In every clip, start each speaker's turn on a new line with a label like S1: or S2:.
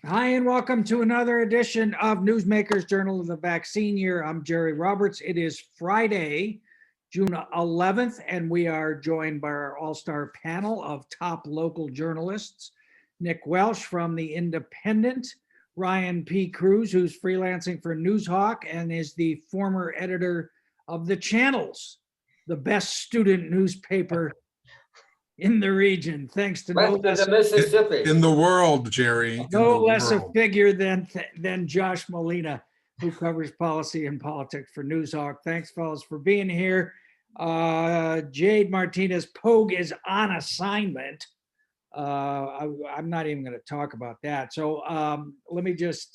S1: Hi, and welcome to another edition of Newsmakers Journal of the Vaccine Year. I'm Jerry Roberts. It is Friday, June 11th, and we are joined by our all-star panel of top local journalists. Nick Welsh from The Independent, Ryan P. Cruz, who's freelancing for Newshawk and is the former editor of The Channels, the best student newspaper in the region, thanks to no
S2: West of
S1: less
S2: the Mississippi.
S3: In the world, Jerry.
S1: no less a figure than Josh Molina, who covers policy and politics for Newshawk. Thanks, fellas, for being here. Jade Martinez Pogue is on assignment. I'm not even going to talk about that. So let me just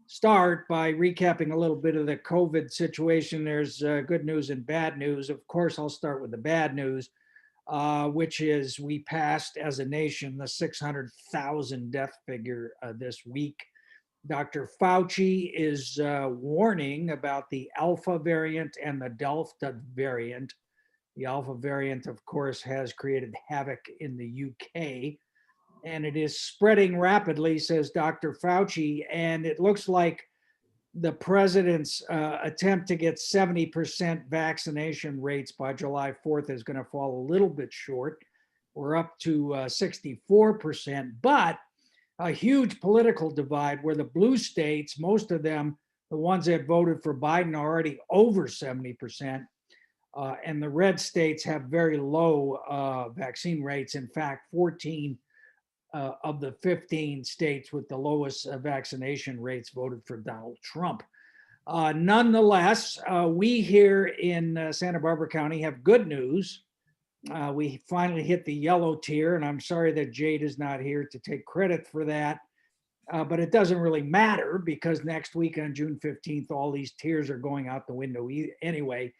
S1: start by recapping a little bit of the COVID situation. There's good news and bad news. Of course, I'll start with the bad news. Which is we passed as a nation the 600,000 death figure this week. Dr. Fauci is warning about the Alpha variant and the Delta variant. The Alpha variant, of course, has created havoc in the UK, and it is spreading rapidly, says Dr. Fauci, and it looks like the president's attempt to get 70% vaccination rates by July 4th is going to fall a little bit short. We're up to 64%, but a huge political divide where the blue states, most of them, the ones that voted for Biden, are already over 70%. And the red states have very low vaccine rates. In fact, 14 of the 15 states with the lowest vaccination rates voted for Donald Trump. Nonetheless, we here in Santa Barbara County have good news. We finally hit the yellow tier, and I'm sorry that Jade is not here to take credit for that. But it doesn't really matter because next week on June 15th, all these tiers are going out the window anyway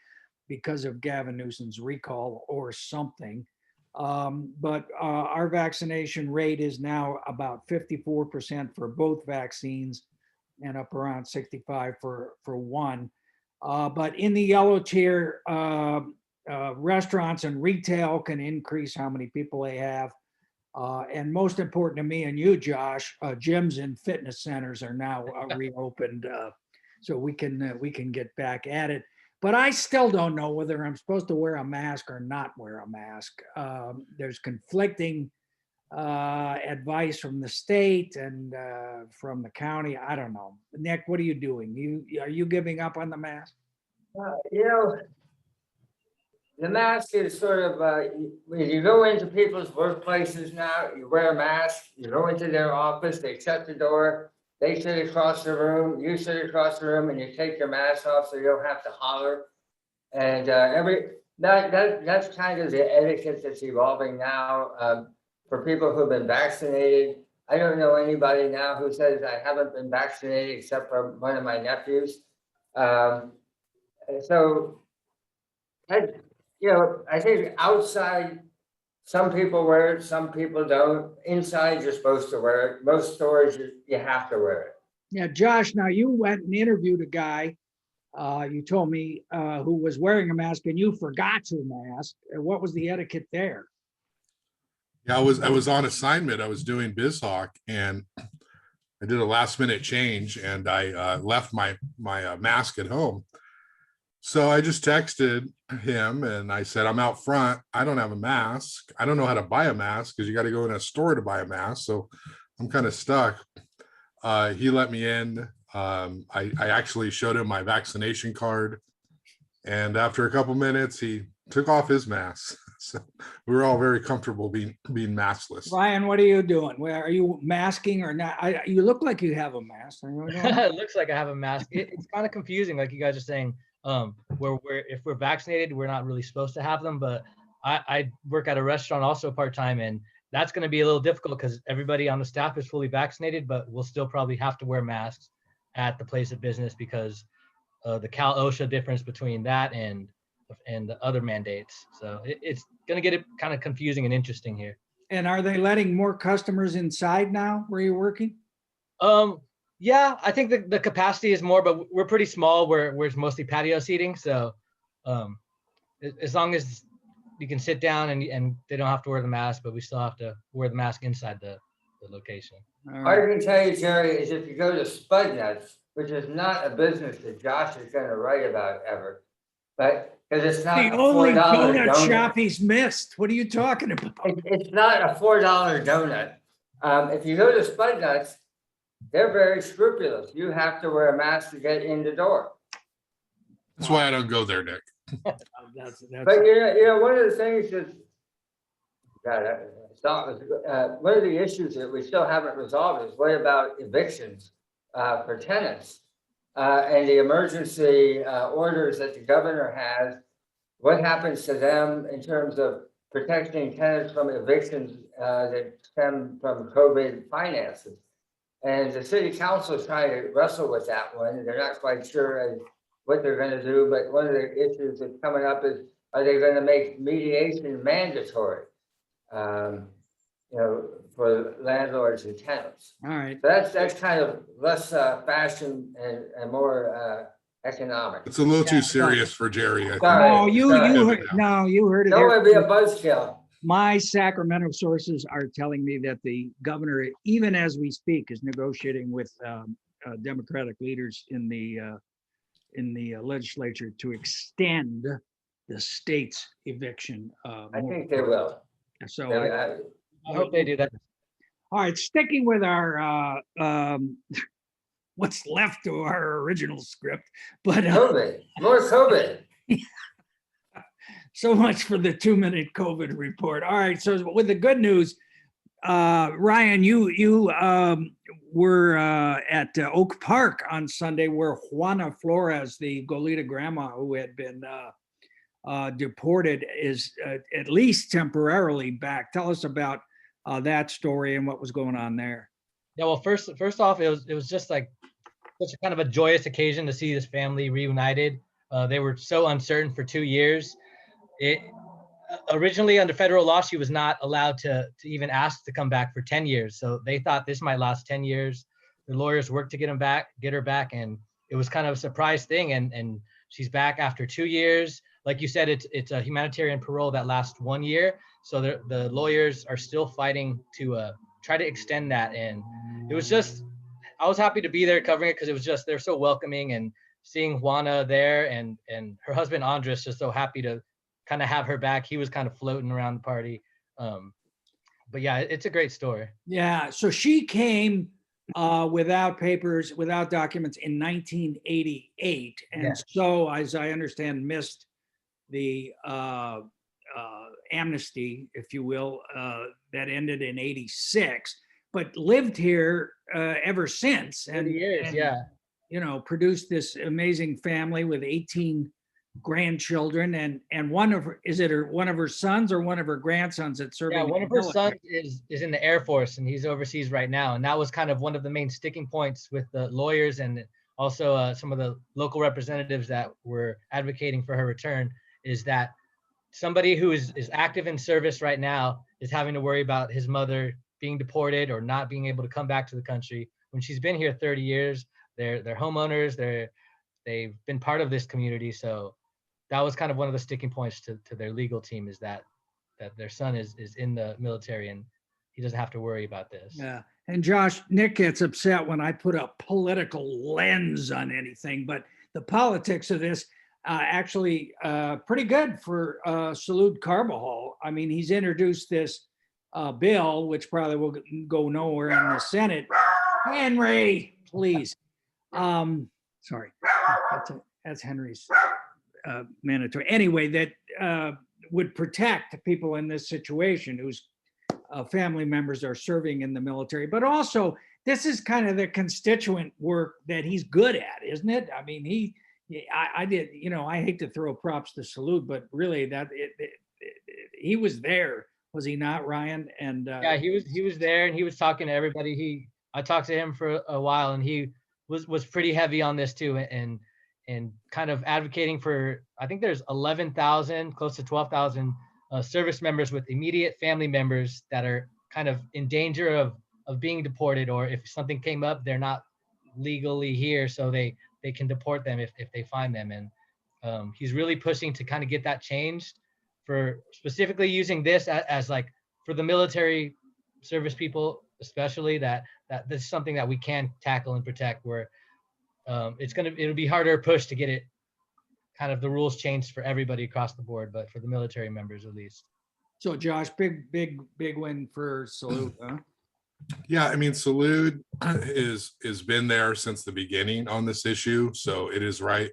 S1: because of Gavin Newsom's recall or something. But our vaccination rate is now about 54% for both vaccines and up around 65 for one. But in the yellow tier, restaurants and retail can increase how many people they have. And most important to me and you, Josh, gyms and fitness centers are now reopened, so we can get back at it. But I still don't know whether I'm supposed to wear a mask or not wear a mask. There's conflicting advice from the state and from the county. I don't know. Nick, what are you doing? Are you giving up on the mask?
S2: The mask is sort of, when you go into people's workplaces now, you wear a mask, you go into their office, they shut the door, they sit across the room, you sit across the room, and you take your mask off so you don't have to holler. And that's kind of the etiquette that's evolving now for people who've been vaccinated. I don't know anybody now who says I haven't been vaccinated except for one of my nephews. I think outside, some people wear it, some people don't. Inside, you're supposed to wear it. Most stores, you have to wear it.
S1: Yeah, Josh, now you went and interviewed a guy, you told me, who was wearing a mask and you forgot to mask. What was the etiquette there?
S3: Yeah, I was on assignment. I was doing BizHawk and I did a last minute change and I left my mask at home. So I just texted him and I said, I'm out front. I don't have a mask. I don't know how to buy a mask because you got to go in a store to buy a mask. So I'm kind of stuck. He let me in. I actually showed him my vaccination card. And after a couple minutes, he took off his mask. So we were all very comfortable being maskless.
S1: Ryan, what are you doing? Are you masking or not? You look like you have a mask.
S4: It looks like I have a mask. It's kind of confusing, like you guys are saying. If we're vaccinated, we're not really supposed to have them. But I work at a restaurant also part-time, and that's going to be a little difficult because everybody on the staff is fully vaccinated, but we'll still probably have to wear masks at the place of business because the Cal OSHA difference between that and the other mandates. So it's going to get it kind of confusing and interesting here.
S1: And are they letting more customers inside now where you're working?
S4: Yeah, I think the capacity is more, but we're pretty small. We're mostly patio seating. So as long as you can sit down and they don't have to wear the mask, but we still have to wear the mask inside the location.
S1: All
S2: All I
S1: right.
S2: can tell you, Jerry, is if you go to Spud Nuts, which is not a business that Josh is gonna write about ever, but, because it's not
S1: The
S2: a
S1: only
S2: $4
S1: donut shop
S2: donut.
S1: he's missed. What are you talking about?
S2: It's not a $4 donut. If you go to Spud Nuts, they're very scrupulous. You have to wear a mask to get in the door.
S3: That's why I don't go there, Nick.
S1: That's
S2: But you know, one of the things is, God, one of the issues that we still haven't resolved is what about evictions for tenants? And the emergency orders that the governor has, what happens to them in terms of protecting tenants from evictions that stem from COVID finances? And the city council is trying to wrestle with that one. They're not quite sure as what they're gonna do, but one of the issues that's coming up is, are they gonna make mediation mandatory? You know, for landlords and tenants.
S1: all right.
S2: So that's kind of less fashion and more economic.
S3: It's a little too serious for Jerry. I think.
S2: Sorry.
S1: No, you
S2: sorry.
S1: heard, no, you heard it
S2: Don't want to be a
S1: here.
S2: buzzkill.
S1: My Sacramento sources are telling me that the governor, even as we speak, is negotiating with Democratic leaders in the legislature to extend the state's eviction.
S2: I think they will.
S1: So,
S4: I hope they do that.
S1: all right, sticking with our what's left of our original script, but
S2: COVID, more COVID.
S1: so much for the 2-minute COVID report. All right, so with the good news, Ryan, you were at Oak Park on Sunday, where Juana Flores, the Goleta grandma who had been deported, is at least temporarily back. Tell us about that story and what was going on there.
S4: Yeah, well, first off, it was just like such a kind of a joyous occasion to see this family reunited. They were so uncertain for 2 years. Originally under federal law, she was not allowed to even ask to come back for 10 years. So they thought this might last 10 years. The lawyers worked to get her back, and it was kind of a surprise thing. And she's back after 2 years. Like you said, it's a humanitarian parole that lasts 1 year. So the lawyers are still fighting to try to extend that. And it was just, I was happy to be there covering it because it was just, they're so welcoming, and seeing Juana there and her husband Andres just so happy to kind of have her back. He was kind of floating around the party. But yeah, it's a great story.
S1: Yeah, so she came without papers, without documents in 1988, and
S4: Yeah.
S1: so, as I understand, missed the amnesty, if you will, that ended in 86, but lived here ever since.
S4: 30 years,
S1: and,
S4: yeah.
S1: you know, produced this amazing family with 18 grandchildren, and one of her sons or one of her grandsons that's serving?
S4: Yeah,
S1: in
S4: one
S1: the
S4: of her
S1: military?
S4: sons is in the Air Force, and he's overseas right now. And that was kind of one of the main sticking points with the lawyers, and also some of the local representatives that were advocating for her return, is that somebody who is active in service right now is having to worry about his mother being deported or not being able to come back to the country when she's been here 30 years. They're homeowners. They've been part of this community. So that was kind of one of the sticking points to their legal team, is that their son is in the military and he doesn't have to worry about this.
S1: Yeah. And Josh, Nick gets upset when I put a political lens on anything, but the politics of this actually pretty good for Salud Carbajal. I mean, he's introduced this bill, which probably will go nowhere in the Senate. Henry, please. Sorry, that's Henry's mandatory. Anyway, that would protect people in this situation whose family members are serving in the military. But also, this is kind of the constituent work that he's good at, isn't it? I mean, I did, you know, I hate to throw props to Salud, but really he was there, was he not, Ryan? And
S4: yeah, he was there, and he was talking to everybody. I talked to him for a while, and he was pretty heavy on this too, and kind of advocating for, I think there's 11,000, close to 12,000 service members with immediate family members that are kind of in danger of being deported, or if something came up, they're not legally here, so they can deport them if they find them. And he's really pushing to kind of get that changed, for specifically using this as like for the military service people, especially that this is something that we can tackle and protect. Where it'll be harder push to get it kind of the rules changed for everybody across the board, but for the military members at least.
S1: So Josh, big win for Salute, huh?
S3: Yeah, I mean, Salud is been there since the beginning on this issue, so it is right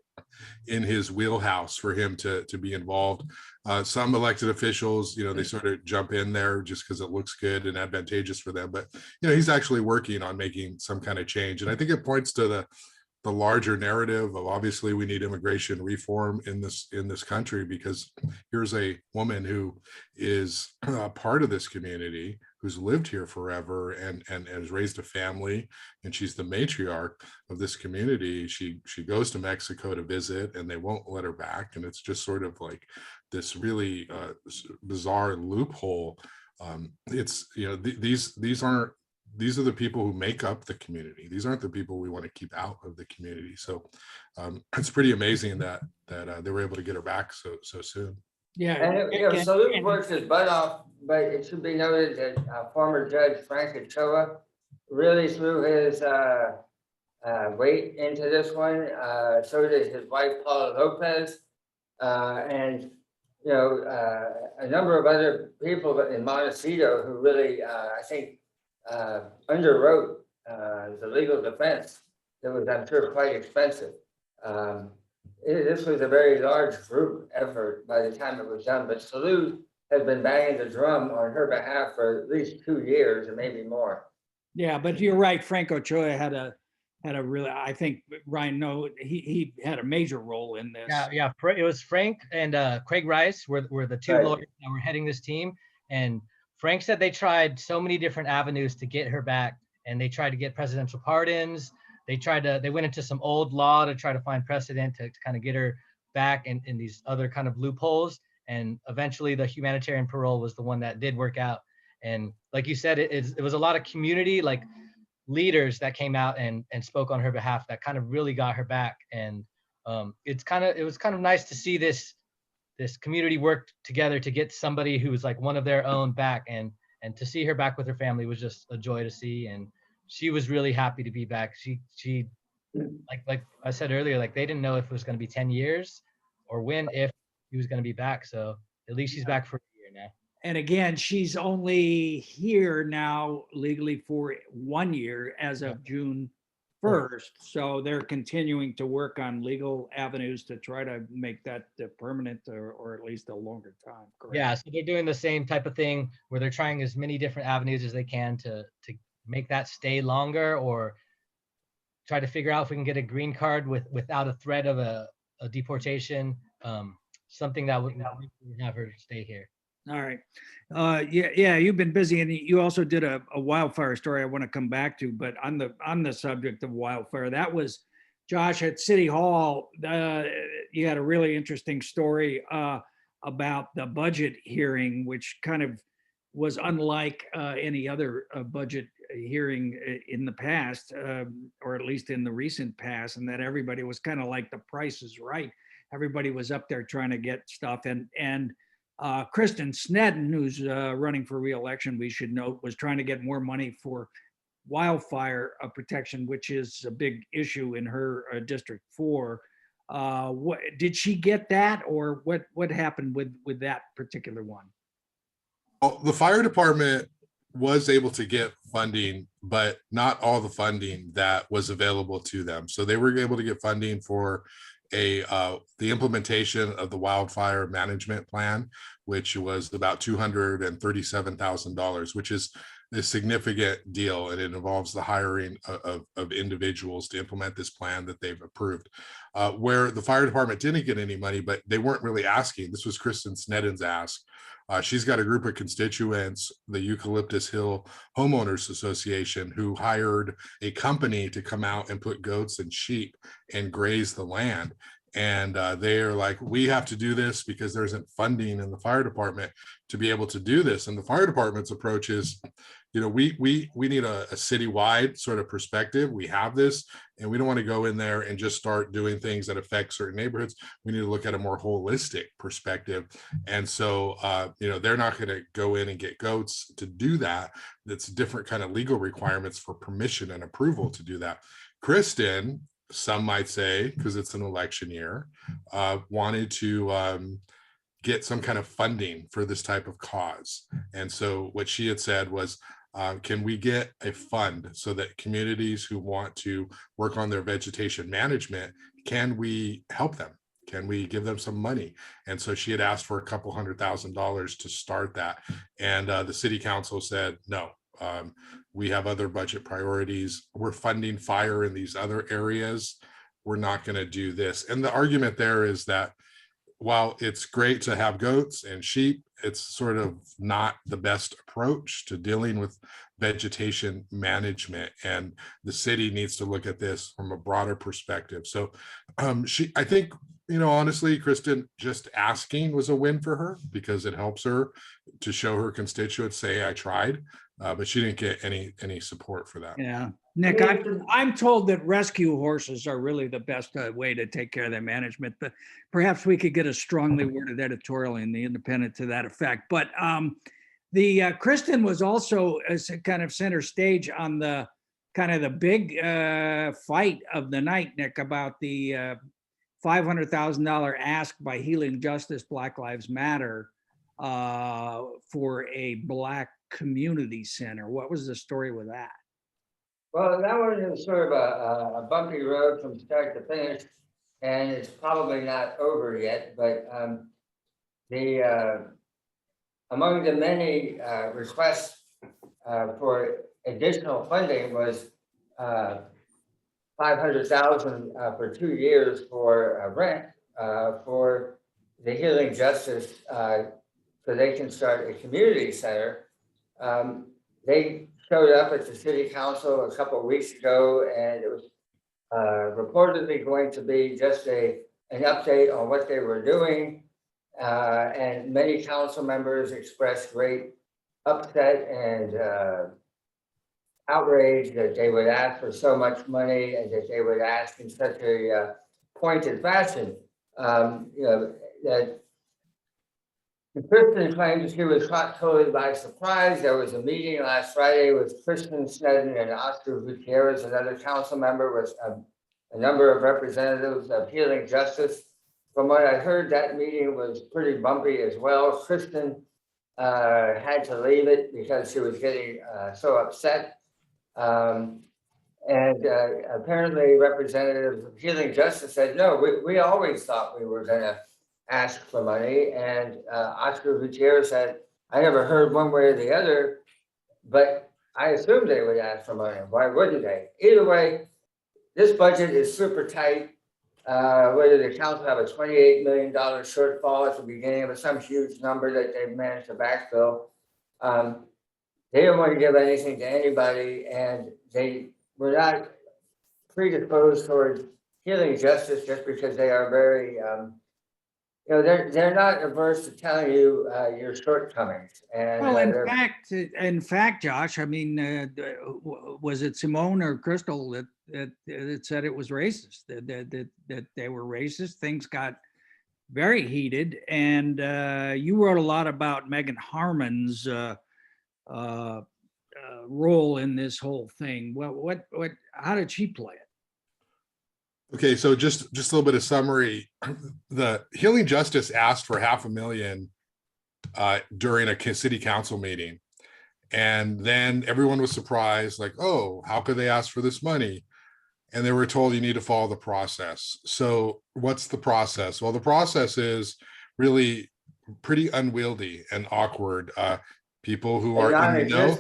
S3: in his wheelhouse for him to be involved. Some elected officials, they sort of jump in there just because it looks good and advantageous for them, but he's actually working on making some kind of change, and I think it points to the larger narrative of obviously we need immigration reform in this country, because here's a woman who is part of this community, who's lived here forever and has raised a family, and she's the matriarch of this community. She goes to Mexico to visit, and they won't let her back, and it's just sort of like this really bizarre loophole. It's these are the people who make up the community. These aren't the people we want to keep out of the community. So it's pretty amazing that they were able to get her back so soon.
S1: Yeah.
S2: And Salute works his butt off, but it should be noted that former Judge Frank Ochoa really threw his weight into this one. So did his wife Paula Lopez, and a number of other people in Montecito who really, I think, underwrote the legal defense that was, I'm sure, quite expensive. This was a very large group effort by the time it was done, but Salute has been banging the drum on her behalf for at least 2 years and maybe more.
S1: Yeah, but you're right. Frank Ochoa had a really, I think Ryan, he had a major role in this.
S4: Yeah. It was Frank and Craig Rice were the two
S2: Right.
S4: lawyers that were heading this team. And Frank said they tried so many different avenues to get her back, and they tried to get presidential pardons. They went into some old law to try to find precedent to kind of get her back in these other kind of loopholes. And eventually the humanitarian parole was the one that did work out. And like you said, it was a lot of community like leaders that came out and spoke on her behalf that kind of really got her back. And it was kind of nice to see this community work together to get somebody who was like one of their own back, and to see her back with her family was just a joy to see. And she was really happy to be back. She like I said earlier, like they didn't know if it was going to be 10 years or if he was going to be back. So at least she's back for a year now.
S1: And again, she's only here now legally for 1 year as of June 1st. So they're continuing to work on legal avenues to try to make that permanent or at least a longer time. Correct?
S4: Yeah, so they're doing the same type of thing where they're trying as many different avenues as they can to make that stay longer, or try to figure out if we can get a green card without a threat of a deportation, something that would have her stay here.
S1: All right. Yeah, you've been busy, and you also did a wildfire story I want to come back to, but on the subject of wildfire, that was Josh at City Hall. You had a really interesting story about the budget hearing, which kind of was unlike any other budget hearing in the past, or at least in the recent past, and that everybody was kind of like the Price is Right. Everybody was up there trying to get stuff, and Kristen Sneddon, who's running for re-election, we should note, was trying to get more money for wildfire protection, which is a big issue in her District 4. What did she get that, or what happened with that particular one?
S3: Well, the fire department was able to get funding, but not all the funding that was available to them. So they were able to get funding for the implementation of the wildfire management plan, which was about $237,000, which is a significant deal, and it involves the hiring of individuals to implement this plan that they've approved. Where the fire department didn't get any money, but they weren't really asking. This was Kristen Sneddon's ask. She's got a group of constituents, the Eucalyptus Hill Homeowners Association, who hired a company to come out and put goats and sheep and graze the land. And they're like, we have to do this because there isn't funding in the fire department to be able to do this. And the fire department's approach is, we need a citywide sort of perspective. We have this, and we don't want to go in there and just start doing things that affect certain neighborhoods. We need to look at a more holistic perspective. And so, they're not going to go in and get goats to do that. That's different kind of legal requirements for permission and approval to do that. Kristen, some might say, because it's an election year, wanted to get some kind of funding for this type of cause. And so what she had said was, can we get a fund so that communities who want to work on their vegetation management, can we help them? Can we give them some money? And so she had asked for a couple $100,000 to start that. And the city council said, no, we have other budget priorities. We're funding fire in these other areas. We're not going to do this. And the argument there is that while it's great to have goats and sheep, it's sort of not the best approach to dealing with vegetation management. And the city needs to look at this from a broader perspective. So I think, honestly, Kristen, just asking was a win for her because it helps her to show her constituents, say, I tried, but she didn't get any support for that.
S1: Yeah. Nick, I'm told that rescue horses are really the best way to take care of their management, but perhaps we could get a strongly worded editorial in the Independent to that effect. But the Kristen was also kind of center stage on the kind of the big fight of the night, Nick, about the $500,000 ask by Healing Justice Black Lives Matter for a Black community center. What was the story with that?
S2: Well, that was sort of a bumpy road from start to finish, and it's probably not over yet. But among the many requests for additional funding was $500,000 for 2 years for rent for the Healing Justice, so they can start a community center. They showed up at the city council a couple of weeks ago, and it was reportedly going to be just an update on what they were doing. And many council members expressed great upset and outrage that they would ask for so much money and that they would ask in such a pointed fashion. That Kristen claims she was caught totally by surprise. There was a meeting last Friday with Kristen Sneddon and Oscar Gutierrez, another council member, with a number of representatives of Healing Justice. From what I heard, that meeting was pretty bumpy as well. Kristen had to leave it because she was getting so upset. And apparently representatives of Healing Justice said, no, we always thought we were going to ask for money. And Oscar Gutierrez said, I never heard one way or the other, but I assumed they would ask for money. Why wouldn't they? Either way, this budget is super tight. Whether the council have a $28 million shortfall at the beginning of some huge number that they've managed to backfill. They don't want to give anything to anybody, and they were not predisposed towards Healing Justice just because they are very, they're not averse to telling you your shortcomings. And
S1: well, in fact, Josh, I mean, was it Simone or Crystal that said it was racist? That they were racist. Things got very heated, and you wrote a lot about Megan Harmon's role in this whole thing. What? How did she play it?
S3: Okay, so just a little bit of summary. The Healing Justice asked for $500,000 during a city council meeting. And then everyone was surprised, like, oh, how could they ask for this money? And they were told you need to follow the process. So what's the process? Well, the process is really pretty unwieldy and awkward. People who are in the know,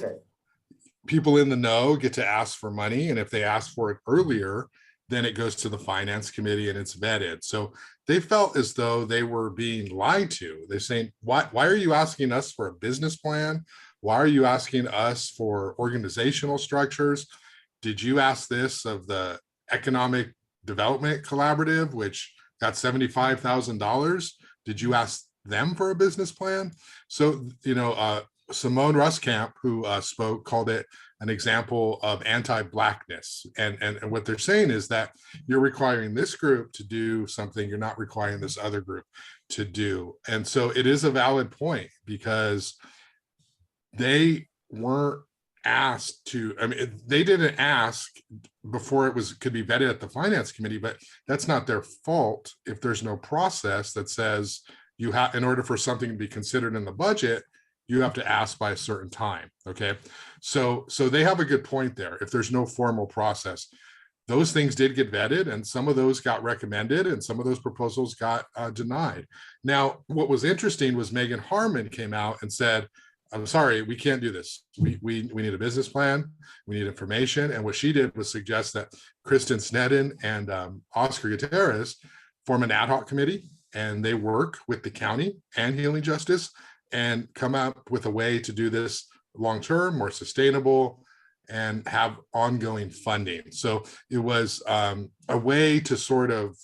S3: people in the know get to ask for money. And if they ask for it earlier, then it goes to the finance committee and it's vetted. So they felt as though they were being lied to. They're saying, why are you asking us for a business plan? Why are you asking us for organizational structures? Did you ask this of the Economic Development Collaborative, which got $75,000? Did you ask them for a business plan? So, Simone Ruskamp, who spoke, called it an example of anti-blackness. And what they're saying is that you're requiring this group to do something you're not requiring this other group to do. And so it is a valid point, because they weren't asked to, I mean, they didn't ask before it could be vetted at the finance committee, but that's not their fault if there's no process that says you have, in order for something to be considered in the budget, you have to ask by a certain time. Okay. So they have a good point there. If there's no formal process, those things did get vetted, and some of those got recommended and some of those proposals got denied. Now, what was interesting was Megan Harmon came out and said, I'm sorry, we can't do this. We need a business plan. We need information. And what she did was suggest that Kristen Sneddon and Oscar Gutierrez form an ad hoc committee, and they work with the county and Healing Justice and come up with a way to do this long-term, more sustainable, and have ongoing funding. So it was a way to sort of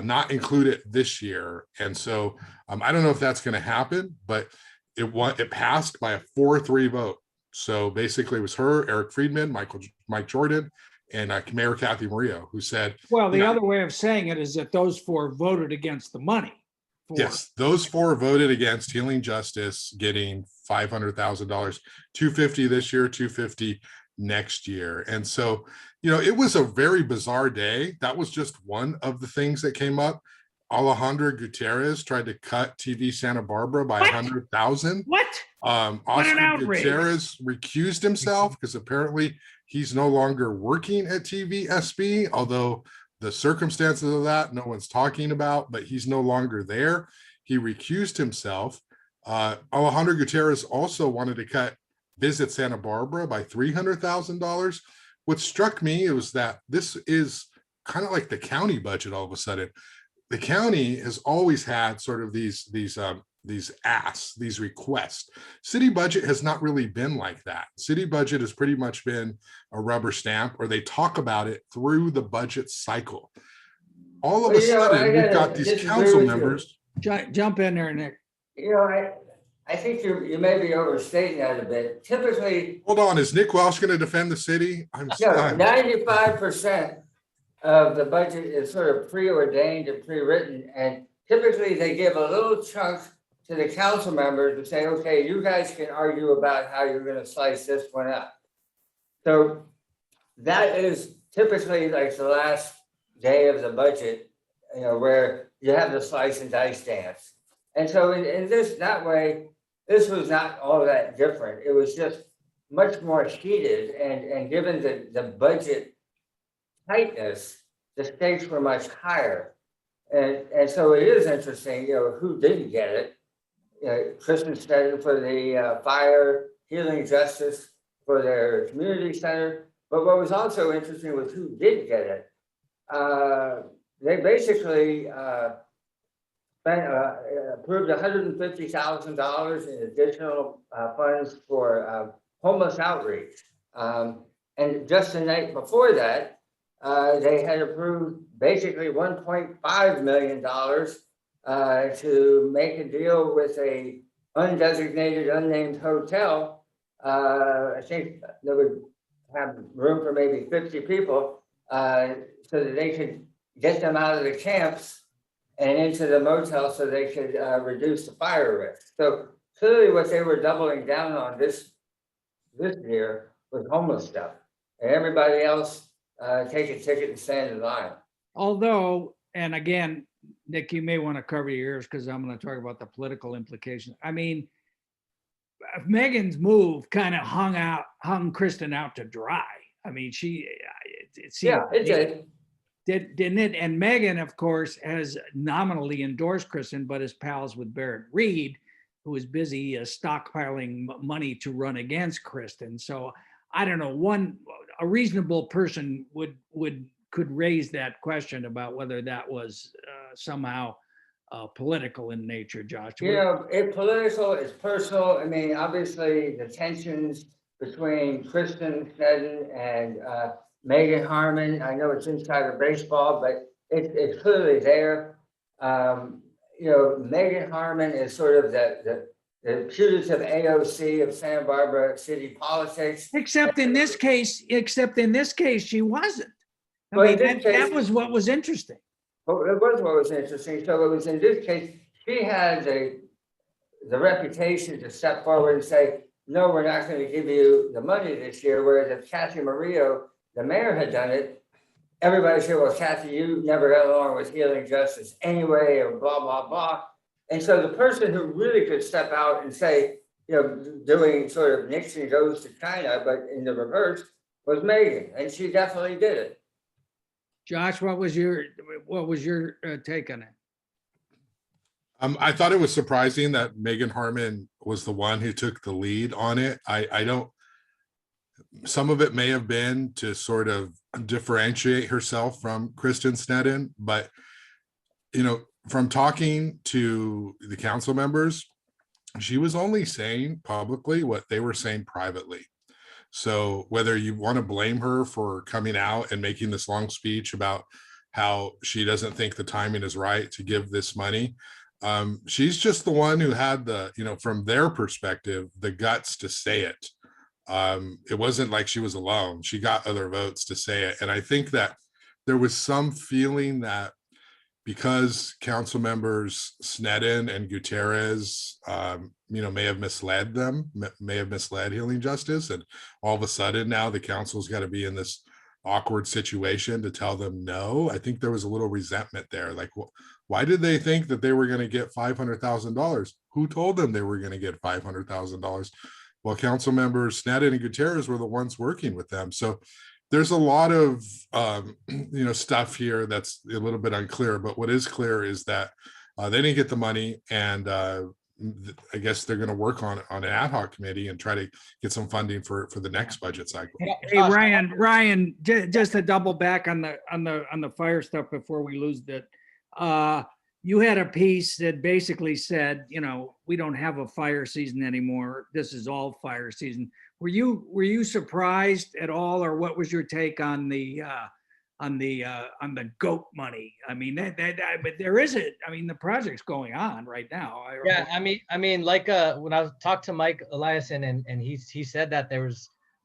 S3: not include it this year. And so I don't know if that's going to happen, but it passed by a 4-3 vote. So basically it was her, Eric Friedman, Mike Jordan, and Mayor Kathy Murillo, who said,
S1: well, the other way of saying it is that those 4 voted against the money.
S3: Yes, those 4 voted against Healing Justice getting $500,000, $250 this year, $250 next year. And so, it was a very bizarre day. That was just one of the things that came up. Alejandro Gutierrez tried to cut TV Santa Barbara by 100,000.
S1: What?
S3: Oscar Gutierrez recused himself because apparently he's no longer working at TV SB, although the circumstances of that no one's talking about, but he's no longer there. He recused himself. Alejandro Gutierrez also wanted to cut Visit Santa Barbara by $300,000. What struck me was that this is kind of like the county budget all of a sudden. The county has always had sort of these asks, these requests. City budget has not really been like that. City budget has pretty much been a rubber stamp, or they talk about it through the budget cycle. All of a sudden, we've got these council members.
S1: Jump in there, Nick.
S2: I think you may be overstating that a bit. Typically,
S3: hold on, is Nick Welsh going to defend the city?
S2: No, 95% of the budget is sort of preordained and pre-written, and typically they give a little chunk to the council members to say, okay, you guys can argue about how you're going to slice this one up. So that is typically like the last day of the budget, where you have the slice and dice dance. And so in that way, this was not all that different. It was just much more heated, and given the budget tightness, the stakes were much higher. And so it is interesting, who didn't get it. Kristen Sneddon for the fire, Healing Justice for their community center. But what was also interesting was who did get it. They basically approved $150,000 in additional funds for homeless outreach. And just the night before that, they had approved basically $1.5 million to make a deal with a undesignated, unnamed hotel. I think they would have room for maybe 50 people, so that they could get them out of the camps and into the motel so they could reduce the fire risk. So clearly what they were doubling down on this year was homeless stuff. And everybody else take a ticket and stand in line.
S1: Although, and again, Nick, you may want to cover your ears because I'm going to talk about the political implications. I mean, Megan's move kind of hung Kristen out to dry. I mean, it seemed,
S2: it did.
S1: Didn't it? And Megan, of course, has nominally endorsed Kristen, but is pals with Barrett Reed, who is busy stockpiling money to run against Kristen. So I don't know. A reasonable person could raise that question about whether that was somehow political in nature, Josh.
S2: It's political, it's personal. I mean, obviously the tensions between Kristen Sneddon and Megan Harmon, I know it's insider baseball, but it's clearly there. Megan Harmon is sort of the the putative AOC of Santa Barbara city politics.
S1: Except in this case, she wasn't. I
S2: Well,
S1: mean,
S2: in this
S1: that
S2: case-
S1: was what was interesting.
S2: Well, it was what was interesting. So it was in this case, she had the reputation to step forward and say, no, we're not going to give you the money this year. Whereas if Kathy Murillo, the mayor, had done it, everybody said, well, Kathy, you never got along with healing justice anyway, or blah, blah, blah. And so the person who really could step out and say, you know, doing sort of Nixon goes to China, but in the reverse, was Megan. And she definitely did it.
S1: Josh, what was your take on it?
S3: I thought it was surprising that Megan Harmon was the one who took the lead on it. I don't, some of it may have been to sort of differentiate herself from Kristen Sneddon, but, you know, from talking to the council members, she was only saying publicly what they were saying privately. So whether you want to blame her for coming out and making this long speech about how she doesn't think the timing is right to give this money, she's just the one who had the, you know, from their perspective, the guts to say it. It wasn't like she was alone. She got other votes to say it. And I think that there was some feeling that because council members Sneddon and Gutierrez, you know, may have misled them, may have misled Healing Justice. And all of a sudden now the council's got to be in this awkward situation to tell them no. I think there was a little resentment there. Like, why did they think that they were going to get $500,000? Who told them they were going to get $500,000? Well, council members Sneddon and Gutierrez were the ones working with them. So there's a lot of you know, stuff here that's a little bit unclear, but what is clear is that they didn't get the money, and I guess they're going to work on an ad hoc committee and try to get some funding for the next budget cycle.
S1: Hey, Ryan, just to double back on the fire stuff before we lose that. You had a piece that basically said, you know, we don't have a fire season anymore. This is all fire season. Were you surprised at all, or what was your take on the goat money? I mean, but there is it. I mean, the project's going on right now.
S4: Yeah, I mean, like when I talked to Mike Eliason, and he said that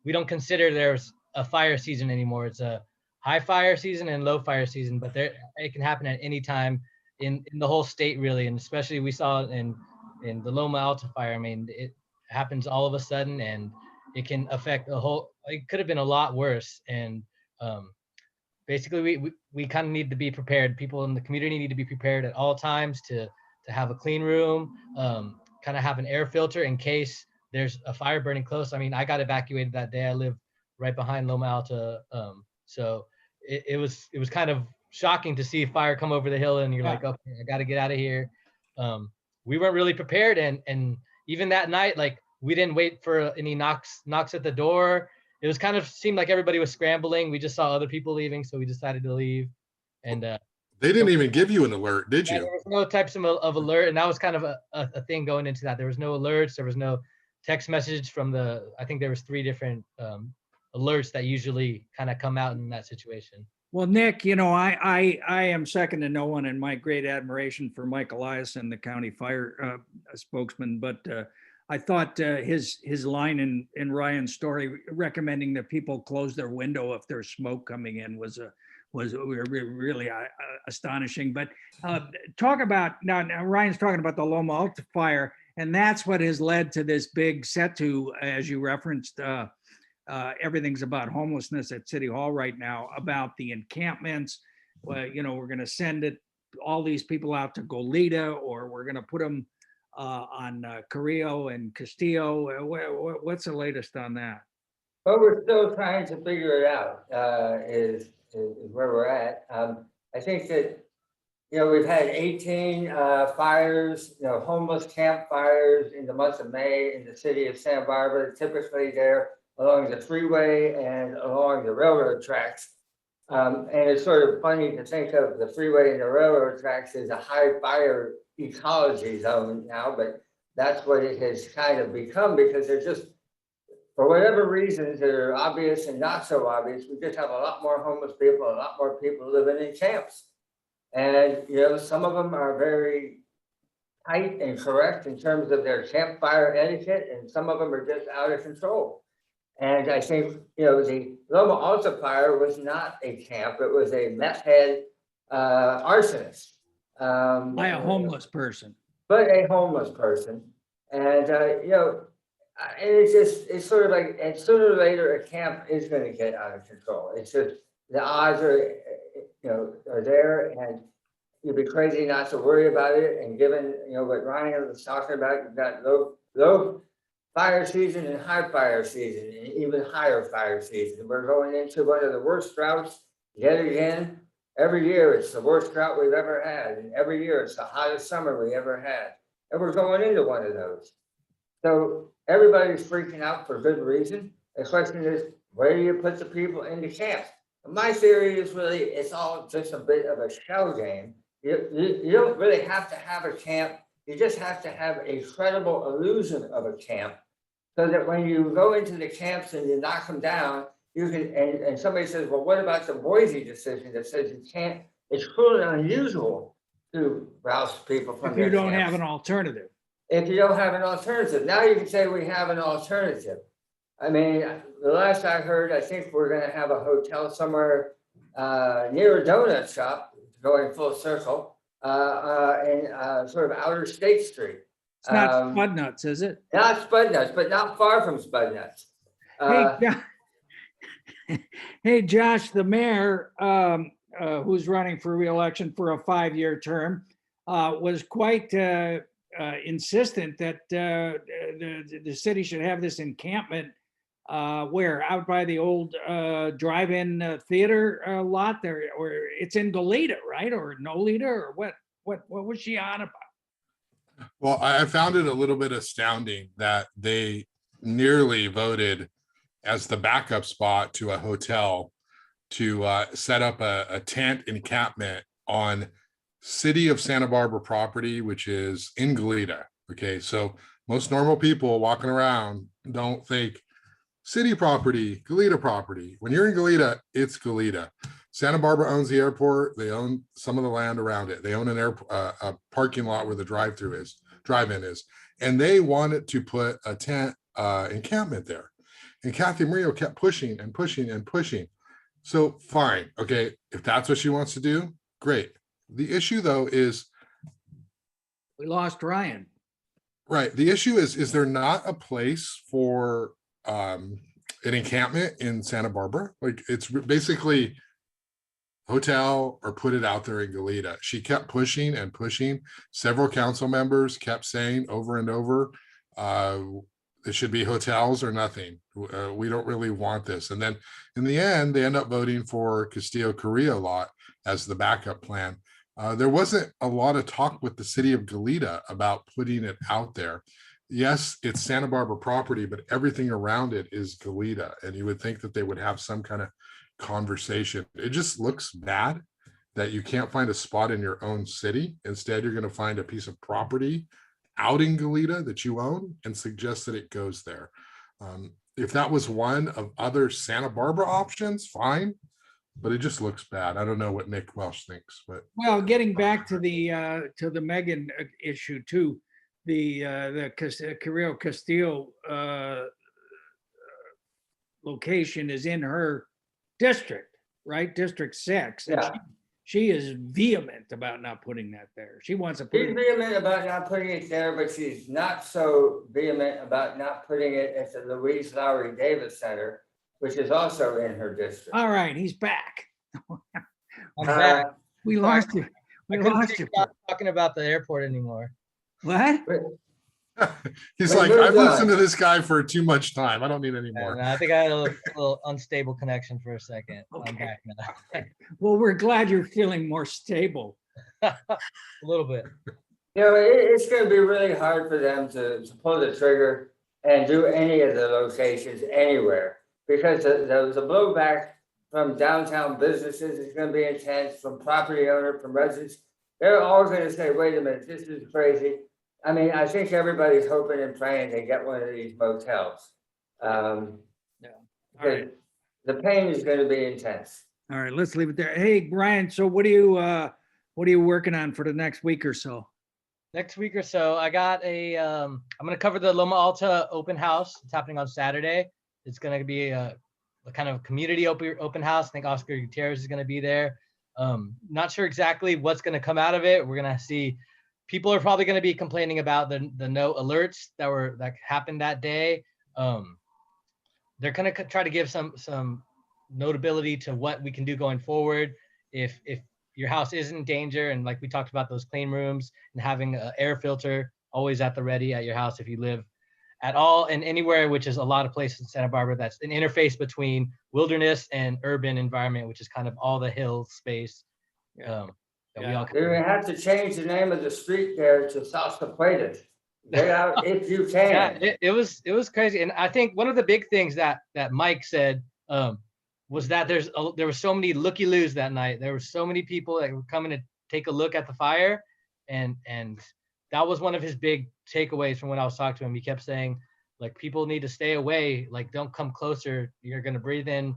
S4: we don't consider there's a fire season anymore. It's a high fire season and low fire season, but it can happen at any time in the whole state, really, and especially we saw in the Loma Alta fire. I mean, it happens all of a sudden, and it can affect the whole. It could have been a lot worse, and basically we kind of need to be prepared. People in the community need to be prepared at all times to have a clean room, kind of have an air filter in case there's a fire burning close. I mean, I got evacuated that day. I live right behind Loma Alta, so it was kind of shocking to see fire come over the hill, and you're like, okay, I got to get out of here. We weren't really prepared, and even that night, like, we didn't wait for any knocks at the door. It was kind of seemed like everybody was scrambling. We just saw other people leaving, so we decided to leave. And
S3: they didn't even give you an alert, did you?
S4: There was no types of alert, and that was kind of a thing going into that. There was no alerts. There was no text message from I think there was 3 different alerts that usually kind of come out in that situation.
S1: Well, Nick, you know, I am second to no one in my great admiration for Mike Eliason, the county fire spokesman, but I thought his line in Ryan's story recommending that people close their window if there's smoke coming in was really astonishing. But talk about now Ryan's talking about the Loma Alta fire, and that's what has led to this big set to, as you referenced, everything's about homelessness at City Hall right now, about the encampments. You know, we're going to send all these people out to Goleta, or we're going to put them on Carrillo and Castillo. What's the latest on that?
S2: But we're still trying to figure it out, is where we're at. I think that, you know, we've had 18 fires, you know, homeless campfires in the month of May in the city of Santa Barbara. Typically they're along the freeway and along the railroad tracks. And it's sort of funny to think of the freeway and the railroad tracks as a high fire ecology zone now, but that's what it has kind of become, because they're just, for whatever reasons that are obvious and not so obvious, we just have a lot more homeless people, a lot more people living in camps. And, you know, some of them are very tight and correct in terms of their campfire etiquette, and some of them are just out of control. And I think, the Loma Alta fire was not a camp, it was a meth head arsonist.
S1: By a homeless person.
S2: But a homeless person. And, and it's sort of like, and sooner or later, a camp is gonna get out of control. It's just, the odds are, are there, and you'd be crazy not to worry about it. And given, what Ryan was talking about, you've got low fire season and high fire season, and even higher fire season. We're going into one of the worst droughts yet again. Every year it's the worst drought we've ever had, and every year it's the hottest summer we ever had. And we're going into one of those. So everybody's freaking out for good reason. The question is, where do you put the people into camps? My theory is really, it's all just a bit of a shell game. You don't really have to have a camp. You just have to have a credible illusion of a camp, so that when you go into the camps and you knock them down, you can, and somebody says, well, what about the Boise decision that says you can't, it's cruel and unusual to rouse people from
S1: If
S2: their
S1: you don't
S2: camps.
S1: have an alternative.
S2: If you don't have an alternative, now you can say we have an alternative. I mean, the last I heard, I think we're gonna have a hotel somewhere near a donut shop, going full circle, in sort of outer State Street.
S1: It's not Spud Nuts, is it?
S2: Not Spud Nuts, but not far from Spud Nuts.
S1: Hey, Josh, the mayor, who's running for reelection for a 5-year term, was quite insistent that the city should have this encampment where out by the old drive-in theater lot there, or it's in Goleta, right? Or Nolita, or what was she on about?
S3: Well, I found it a little bit astounding that they nearly voted as the backup spot to a hotel to set up a tent encampment on City of Santa Barbara property, which is in Goleta. Okay, so most normal people walking around don't think city property, Goleta property. When you're in Goleta, it's Goleta. Santa Barbara owns the airport. They own some of the land around it. They own a parking lot where the drive-in is, and they wanted to put a tent encampment there. And Kathy Murillo kept pushing and pushing and pushing. So fine, okay, if that's what she wants to do, great. The issue though is,
S1: We lost Ryan.
S3: right, the issue is there not a place for an encampment in Santa Barbara? Like, it's basically hotel or put it out there in Goleta. She kept pushing and pushing. Several council members kept saying over and over, it should be hotels or nothing. We don't really want this. And then in the end, they end up voting for Castillo Carrillo lot as the backup plan. There wasn't a lot of talk with the city of Goleta about putting it out there. Yes, it's Santa Barbara property, but everything around it is Goleta. And you would think that they would have some kind of conversation. It just looks bad that you can't find a spot in your own city. Instead, you're going to find a piece of property out in Goleta that you own and suggest that it goes there. If that was one of other Santa Barbara options, fine, but it just looks bad. I don't know what Nick Welsh thinks, but
S1: Well, getting back to the Megan issue too, the Carrillo Castillo location is in her district, right? District 6. And
S2: Yeah.
S1: she is vehement about not putting that there. She wants to put
S2: She's
S1: it.
S2: vehement about not putting it there, but she's not so vehement about not putting it at the Louise Lowry Davis Center, which is also in her district.
S1: All right, he's back.
S4: I'm back.
S1: We lost you.
S4: I
S1: We
S4: couldn't
S1: lost you.
S4: stop talking about the airport anymore.
S1: What?
S3: he's
S2: But
S3: like,
S2: you're
S3: I've
S2: done.
S3: listened to this guy for too much time. I don't need any
S4: And
S3: more.
S4: I think I had a little unstable connection for a second. I'm
S1: Okay.
S4: back now.
S1: Well, we're glad you're feeling more stable.
S4: A little bit.
S2: It's going to be really hard for them to pull the trigger and do any of the locations anywhere, because the blowback from downtown businesses is going to be intense, from property owner, from residents. They're all going to say, wait a minute, this is crazy. I mean, I think everybody's hoping and praying they get one of these motels.
S1: All right.
S2: The pain is going to be intense.
S1: All right, let's leave it there. Hey, Brian, so what are you working on for the next week or so?
S4: next week or so, I got I'm gonna cover the Loma Alta open house. It's happening on Saturday. It's gonna be a kind of community open house. I think Oscar Gutierrez is gonna be there. Not sure exactly what's gonna come out of it. We're gonna see. People are probably gonna be complaining about the no alerts that happened that day. They're gonna try to give some notability to what we can do going forward. If your house is in danger, and like we talked about those clean rooms and having an air filter always at the ready at your house if you live at all and anywhere, which is a lot of places in Santa Barbara, that's an interface between wilderness and urban environment, which is kind of all the hill space.
S1: Yeah.
S4: That we all
S2: They're gonna have to change the name of the street there to Sasapuedas. Get out if you
S4: Yeah,
S2: can.
S4: it was crazy. And I think one of the big things that Mike said was that there were so many looky-loos that night. There were so many people that were coming to take a look at the fire, and that was one of his big takeaways from when I was talking to him. He kept saying, like, people need to stay away, like, don't come closer. You're gonna breathe in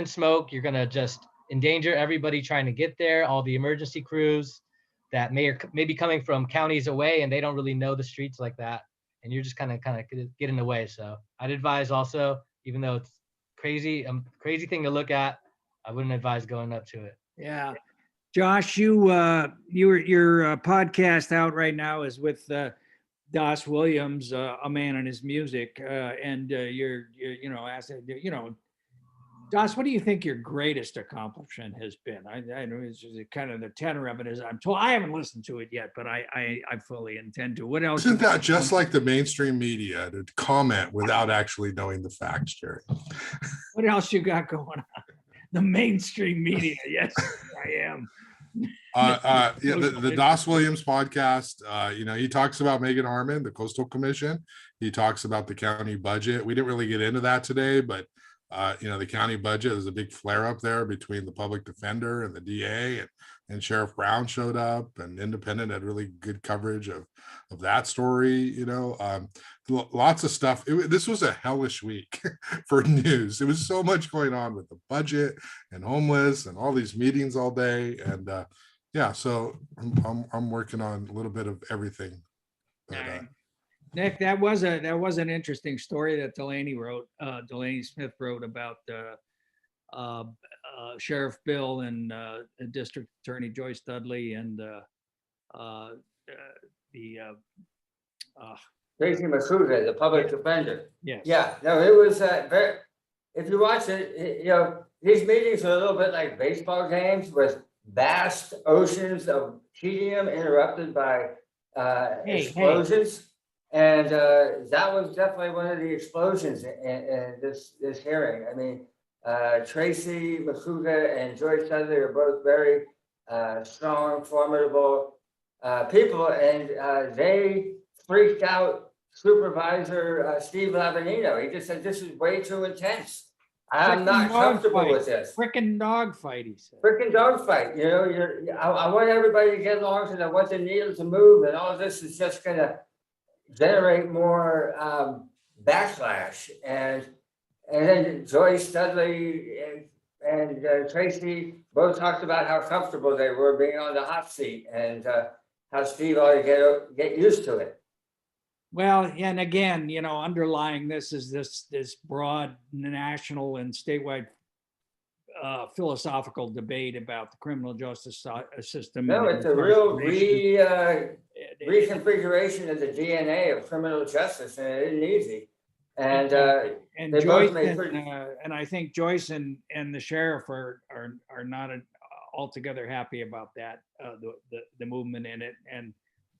S4: smoke. You're gonna just endanger everybody trying to get there, all the emergency crews that may be coming from counties away, and they don't really know the streets like that, and you're just kind of get in the way. So I'd advise also, even though it's crazy thing to look at, I wouldn't advise going up to it.
S1: Yeah. Josh, your podcast out right now is with Das Williams, A Man and His Music, and you're Das, what do you think your greatest accomplishment has been? I know it's just kind of the tenor of it is I'm told. I haven't listened to it yet, but I fully intend to. What else?
S3: Isn't that just like the mainstream media to comment without actually knowing the facts, Jerry?
S1: What else you got going on? The mainstream media. Yes, I am.
S3: Yeah, the Das Williams podcast, he talks about Megan Harmon, the Coastal Commission. He talks about the county budget. We didn't really get into that today, but the county budget, there's a big flare up there between the public defender and the DA, and Sheriff Brown showed up, and Independent had really good coverage of that story. Lots of stuff. This was a hellish week for news. There was so much going on with the budget and homeless and all these meetings all day. And so I'm working on a little bit of everything. But,
S1: Nick, that was an interesting story that Delaney Smith wrote about Sheriff Bill and District Attorney Joyce Dudley and
S2: Tracy Masuda, the public defender.
S1: yes.
S2: Yeah, no, it was very, if you watch it, these meetings are a little bit like baseball games with vast oceans of tedium interrupted by explosions. And that was definitely one of the explosions in this hearing. I mean, Tracy Masuda and Joyce Dudley are both very strong, formidable people, and they freaked out Supervisor Steve Lavanino. He just said, "This is way too intense. I'm not comfortable with this."
S1: Frickin' dogfight, he said.
S2: Frickin' dogfight. I want everybody to get along, and I want the needle to move, and all this is just gonna generate more backlash. And then Joyce Dudley and Tracy both talked about how comfortable they were being on the hot seat, and how Steve ought to get used to it.
S1: Well, and again, underlying this is this broad national and statewide philosophical debate about the criminal justice system.
S2: No, it's a real reconfiguration of the DNA of criminal justice, and it isn't easy. And they
S1: Joyce
S2: both made pretty.
S1: and I think Joyce and the sheriff are not altogether happy about that, the movement in it,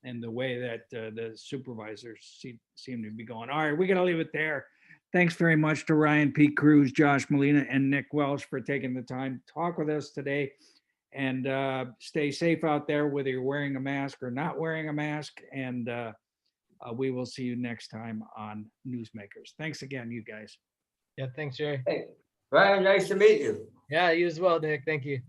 S1: and the way that the supervisors seem to be going. All right, we're going to leave it there. Thanks very much to Ryan P. Cruz, Josh Molina, and Nick Welsh for taking the time to talk with us today. And stay safe out there, whether you're wearing a mask or not wearing a mask. And we will see you next time on Newsmakers. Thanks again, you guys.
S4: Yeah, thanks, Jerry.
S2: Hey, Ryan, nice to meet you.
S4: Yeah, you as well, Nick. Thank you.